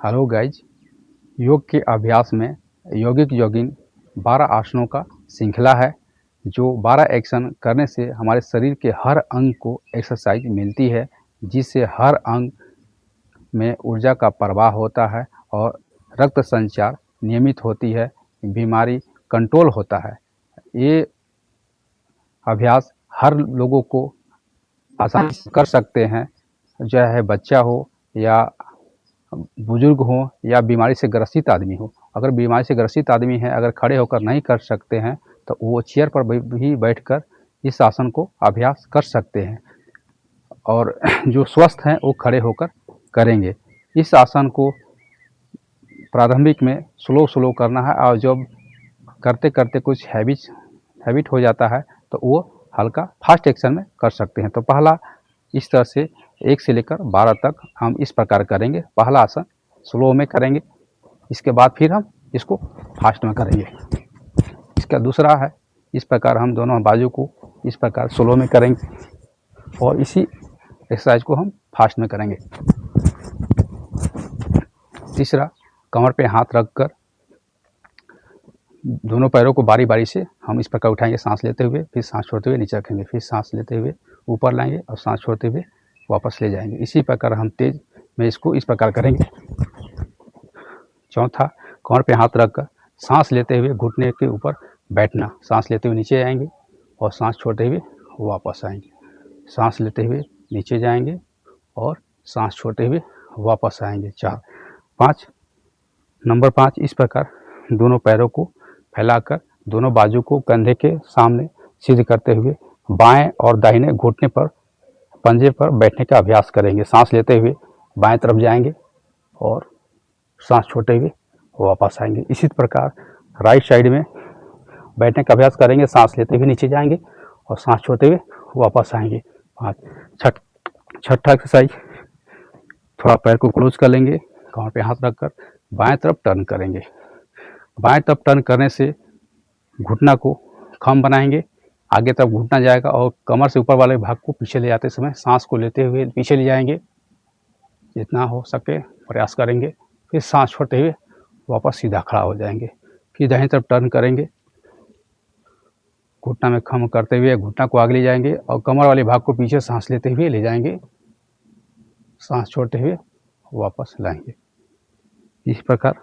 Hello guys, योग के अभ्यास में यौगिक जोगिंग 12 आसनों का श्रृंखला है। जो 12 एक्शन करने से हमारे शरीर के हर अंग को एक्सरसाइज मिलती है, जिससे हर अंग में ऊर्जा का प्रवाह होता है और रक्त संचार नियमित होती है, बीमारी कंट्रोल होता है। ये अभ्यास हर लोगों को आसानी से कर सकते हैं, चाहे बच्चा हो या बुजुर्ग हो या बीमारी से ग्रसित आदमी हो। अगर बीमारी से ग्रसित आदमी है, अगर खड़े होकर नहीं कर सकते हैं तो वो चेयर पर भी बैठकर इस आसन को अभ्यास कर सकते हैं, और जो स्वस्थ हैं वो खड़े होकर करेंगे। इस आसन को प्रारंभिक में स्लो करना है, और जब करते करते कुछ हैबिट हो जाता है तो वो हल्का फास्ट एक्शन में कर सकते हैं। तो पहला इस तरह से 1 से लेकर 12 तक हम इस प्रकार करेंगे। पहला आसन स्लो में करेंगे, इसके बाद फिर हम इसको फास्ट में करेंगे। इसका दूसरा है, इस प्रकार हम दोनों बाजू को इस प्रकार स्लो में करेंगे और इसी एक्सरसाइज को हम फास्ट में करेंगे। तीसरा, कमर पे हाथ रखकर दोनों पैरों को बारी बारी से हम इस प्रकार उठाएंगे, सांस लेते हुए, फिर सांस छोड़ते हुए नीचे रखेंगे, फिर सांस लेते हुए ऊपर लाएंगे और सांस छोड़ते हुए वापस ले जाएंगे। इसी प्रकार हम तेज में इसको इस प्रकार करेंगे। चौथा, कमर पे हाथ रखकर सांस लेते हुए घुटने के ऊपर बैठना, सांस लेते हुए नीचे आएंगे और सांस छोड़ते हुए वापस आएंगे, सांस लेते हुए नीचे जाएंगे और सांस छोड़ते हुए वापस आएंगे। 5 इस प्रकार दोनों पैरों को फैलाकर दोनों बाजू को कंधे के सामने सीधे करते हुए बाएं और दाहिने घुटने पर पंजे पर बैठने का अभ्यास करेंगे। सांस लेते हुए बाएं तरफ जाएंगे और सांस छोड़ते हुए वापस आएंगे। इसी प्रकार राइट साइड में बैठने का अभ्यास करेंगे, सांस लेते हुए नीचे जाएंगे और सांस छोड़ते हुए वापस आएंगे। 5 छठा एक्सरसाइज, थोड़ा पैर को क्लोज कर लेंगे, कमर पे हाथ रखकर बाएं तरफ टर्न करेंगे। बाएं तरफ टर्न करने से घुटना को खम बनाएंगे, आगे तरफ घुटना जाएगा और कमर से ऊपर वाले भाग को पीछे ले जाते समय सांस को लेते हुए पीछे ले जाएंगे, जितना हो सके प्रयास करेंगे। फिर सांस छोड़ते हुए वापस सीधा खड़ा हो जाएंगे। फिर दाहिनी तरफ टर्न करेंगे, घुटना में खम करते हुए घुटना को आगे ले जाएंगे और कमर वाले भाग को पीछे सांस लेते हुए ले जाएंगे, सांस छोड़ते हुए वापस लाएंगे। इस प्रकार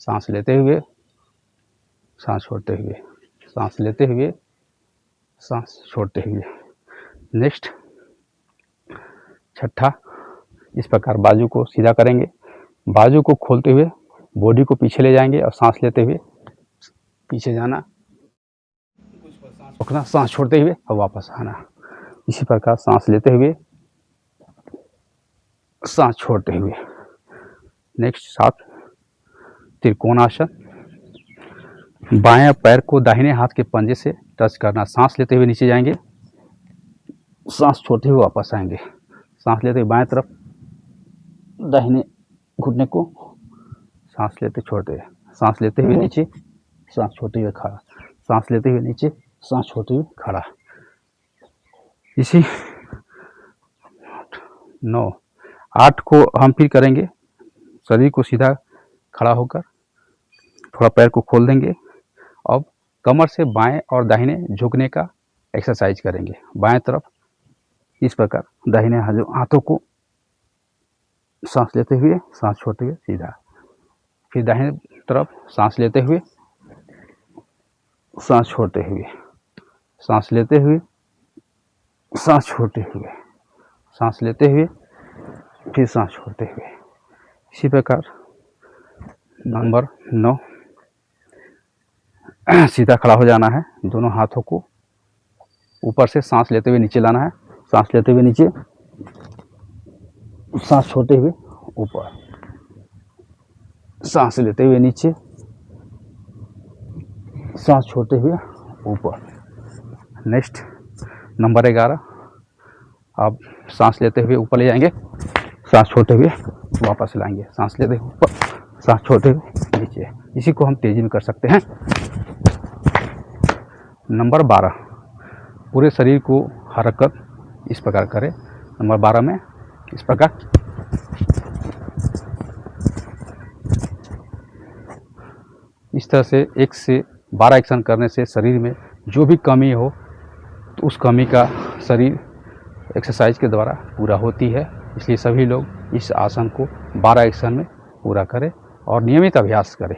सांस लेते हुए, सांस छोड़ते हुए, सांस लेते हुए, सांस छोड़ते हुए। नेक्स्ट, छठा, इस प्रकार बाजू को सीधा करेंगे, बाजू को खोलते हुए बॉडी को पीछे ले जाएंगे और सांस लेते हुए पीछे जाना, रोकना, सांस छोड़ते हुए और वापस आना। इसी प्रकार सांस लेते हुए, सांस छोड़ते हुए। नेक्स्ट 7, त्रिकोणासन। बाएं पैर को दाहिने हाथ के पंजे से टच करना, सांस लेते हुए नीचे जाएंगे, सांस छोड़ते हुए वापस आएंगे, सांस लेते हुए बाएं तरफ दाहिने घुटने को सांस लेते छोड़ते हुए, सांस लेते हुए नीचे, सांस छोड़ते हुए खड़ा, सांस लेते हुए नीचे, सांस छोड़ते हुए खड़ा। इसी 9, 8 को हम फिर करेंगे। शरीर को सीधा खड़ा होकर थोड़ा पैर को खोल देंगे। अब कमर से बाएं और दाहिने झुकने का एक्सरसाइज करेंगे। बाएं तरफ इस प्रकार दाहिने हाथों को सांस लेते हुए, सांस छोड़ते हुए सीधा, फिर दाहिने तरफ सांस लेते हुए, सांस छोड़ते हुए, सांस लेते हुए, सांस छोड़ते हुए, सांस लेते हुए, फिर सांस छोड़ते हुए। इसी प्रकार नंबर 9, सीधा खड़ा हो जाना है, दोनों हाथों को ऊपर से सांस लेते हुए नीचे लाना है, सांस लेते हुए नीचे, सांस छोड़ते हुए ऊपर, सांस लेते हुए नीचे, सांस छोड़ते हुए ऊपर। नेक्स्ट नंबर 11, आप सांस लेते हुए ऊपर ले जाएंगे, सांस छोड़ते हुए वापस लाएंगे, सांस लेते हुए ऊपर, सांस छोड़ते हुए नीचे। इसी को हम तेजी में कर सकते हैं। नंबर 12, पूरे शरीर को हरकत इस प्रकार करें। नंबर 12 में इस प्रकार इस तरह से 1 से 12 एक्शन करने से शरीर में जो भी कमी हो तो उस कमी का शरीर एक्सरसाइज के द्वारा पूरा होती है। इसलिए सभी लोग इस आसन को 12 एक्शन में पूरा करें और नियमित अभ्यास करें।